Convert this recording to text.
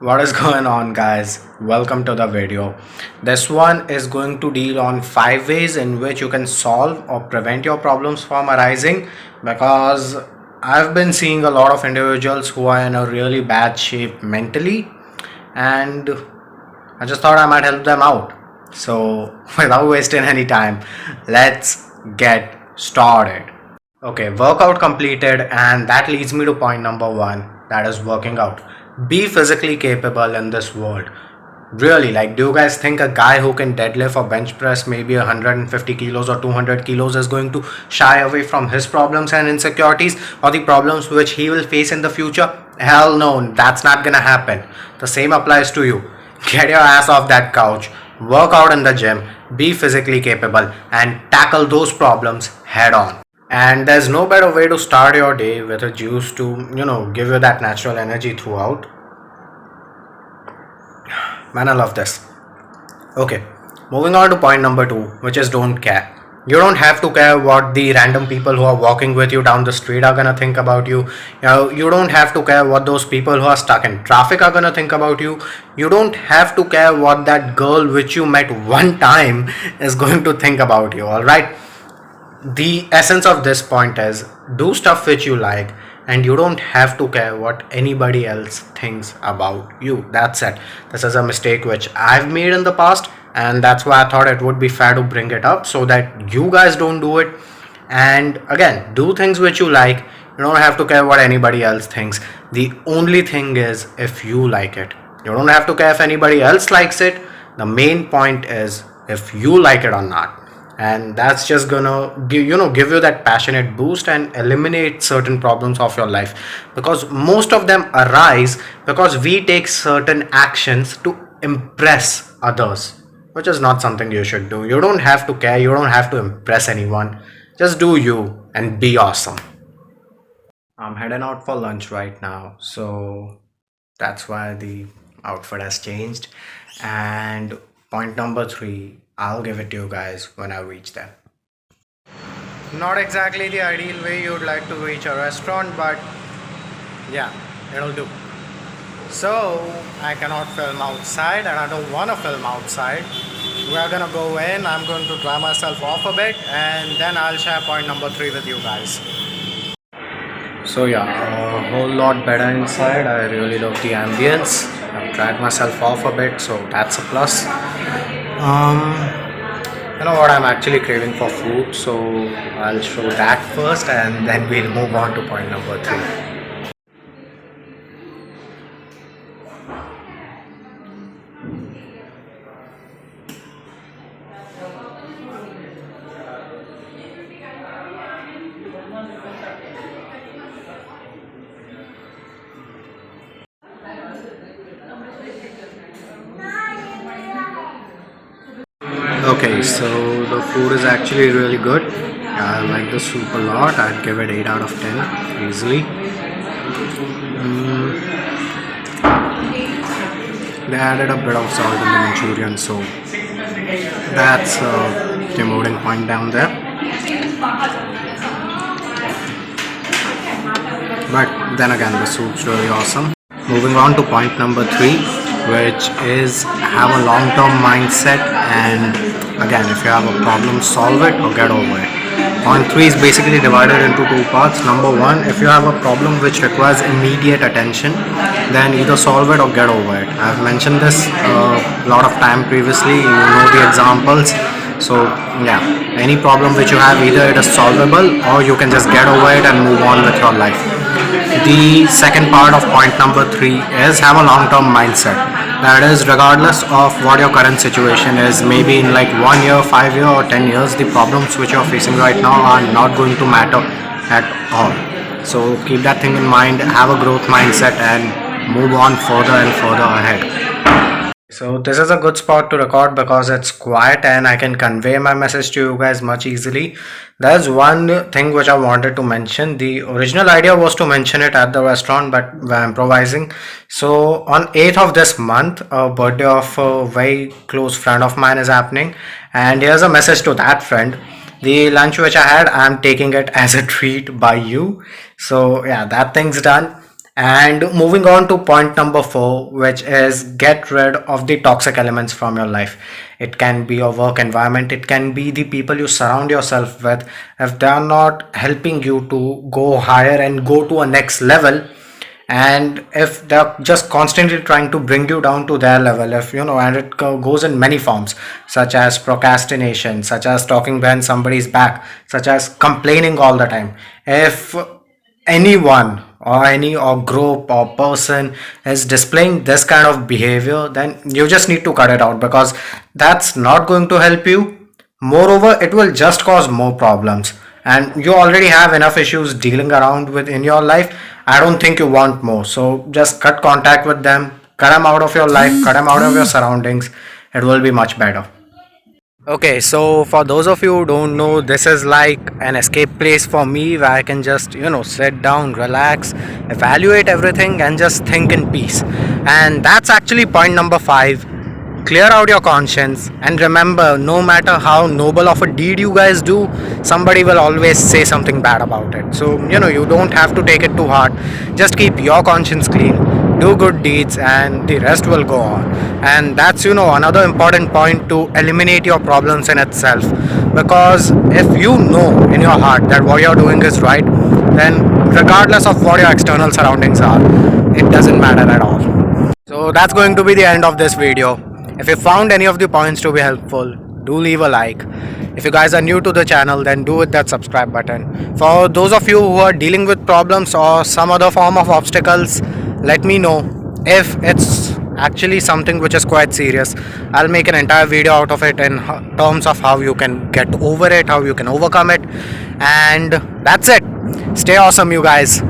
What is going on, guys? Welcome to the video. This one is going to deal on 5 ways in which you can solve or prevent your problems from arising, because I've been seeing a lot of individuals who are in a really bad shape mentally, and I just thought I might help them out. So without wasting any time, let's get started. Okay, workout completed, and that leads me to point number one, that is working out. Be physically capable in this world. Really, like, do you guys think a guy who can deadlift or bench press maybe 150 kilos or 200 kilos is going to shy away from his problems and insecurities or the problems which he will face in the future? Hell no, that's not gonna happen. The same applies to you. Get your ass off that couch, work out in the gym, be physically capable, and tackle those problems head on. And there's no better way to start your day with a juice to, give you that natural energy throughout. Man, I love this. Okay, moving on to point number two, which is don't care. You don't have to care what the random people who are walking with you down the street are gonna think about you. You don't have to care what those people who are stuck in traffic are gonna think about you. You don't have to care what that girl which you met one time is going to think about you, alright? The essence of this point is do stuff which you like, and you don't have to care what anybody else thinks about you. That's it. This is a mistake which I've made in the past, and that's why I thought it would be fair to bring it up so that you guys don't do it. And again, do things which you like. You don't have to care what anybody else thinks. The only thing is if you like it. You don't have to care if anybody else likes it. The main point is if you like it or not, and that's just gonna give you that passionate boost and eliminate certain problems of your life, because most of them arise because we take certain actions to impress others, which is not something you should do. You don't have to care, you don't have to impress anyone. Just do you and be awesome. I'm heading out for lunch right now, so that's why the outfit has changed. And point number three, I'll give it to you guys when I reach there. Not exactly the ideal way you'd like to reach a restaurant, but yeah, it'll do. So I cannot film outside, and I don't want to film outside. We are gonna go in, I'm going to dry myself off a bit, and then I'll share point number three with you guys. So yeah, a whole lot better inside. I really love the ambience. I've dried myself off a bit, so that's a plus. You know what, I'm actually craving for food, so I'll show that first and then we'll move on to point number three. Okay, so the food is actually really good. I like the soup a lot. I'd give it 8 out of 10 easily. They added a bit of salt in the Manchurian, so that's a demoting point down there. But then again, the soup's really awesome. Moving on to point number three, which is have a long-term mindset, and again, if you have a problem, solve it or get over it. Point three is basically divided into two parts. Number one, if you have a problem which requires immediate attention, then either solve it or get over it. I've mentioned this a lot of time previously, you know the examples. So yeah, any problem which you have, either it is solvable or you can just get over it and move on with your life. The second part of point number three is have a long-term mindset. That is, regardless of what your current situation is, maybe in like 1 year, 5 years or 10 years, the problems which you're facing right now are not going to matter at all. So keep that thing in mind, have a growth mindset and move on further and further ahead. So this is a good spot to record because it's quiet and I can convey my message to you guys much easily. There's one thing which I wanted to mention. The original idea was to mention it at the restaurant, but we're improvising. So on 8th of this month, a birthday of a very close friend of mine is happening, and here's a message to that friend. The lunch which I had, I'm taking it as a treat by you. So yeah, that thing's done. And moving on to point number four, which is get rid of the toxic elements from your life. It can be your work environment, it can be the people you surround yourself with. If they are not helping you to go higher and go to a next level, and if they're just constantly trying to bring you down to their level, if you know, and it goes in many forms, such as procrastination, such as talking behind somebody's back, such as complaining all the time. If anyone or any or group or person is displaying this kind of behavior, then you just need to cut it out, because that's not going to help you. Moreover, it will just cause more problems, and you already have enough issues dealing around with in your life. I don't think you want more. So just cut contact with them, cut them out of your life, cut them out of your surroundings. It will be much better. Okay, so for those of you who don't know, this is like an escape place for me where I can just, sit down, relax, evaluate everything, and just think in peace. And that's actually point number five. Clear out your conscience, and remember, no matter how noble of a deed you guys do, somebody will always say something bad about it. So, you don't have to take it too hard. Just keep your conscience clean, do good deeds, and the rest will go on. And that's, another important point to eliminate your problems in itself. Because if you know in your heart that what you're doing is right, then regardless of what your external surroundings are, it doesn't matter at all. So that's going to be the end of this video. If you found any of the points to be helpful, do leave a like. If you guys are new to the channel, then do hit that subscribe button. For those of you who are dealing with problems or some other form of obstacles, let me know. If it's actually something which is quite serious, I'll make an entire video out of it in terms of how you can get over it, how you can overcome it. And that's it. Stay awesome, you guys.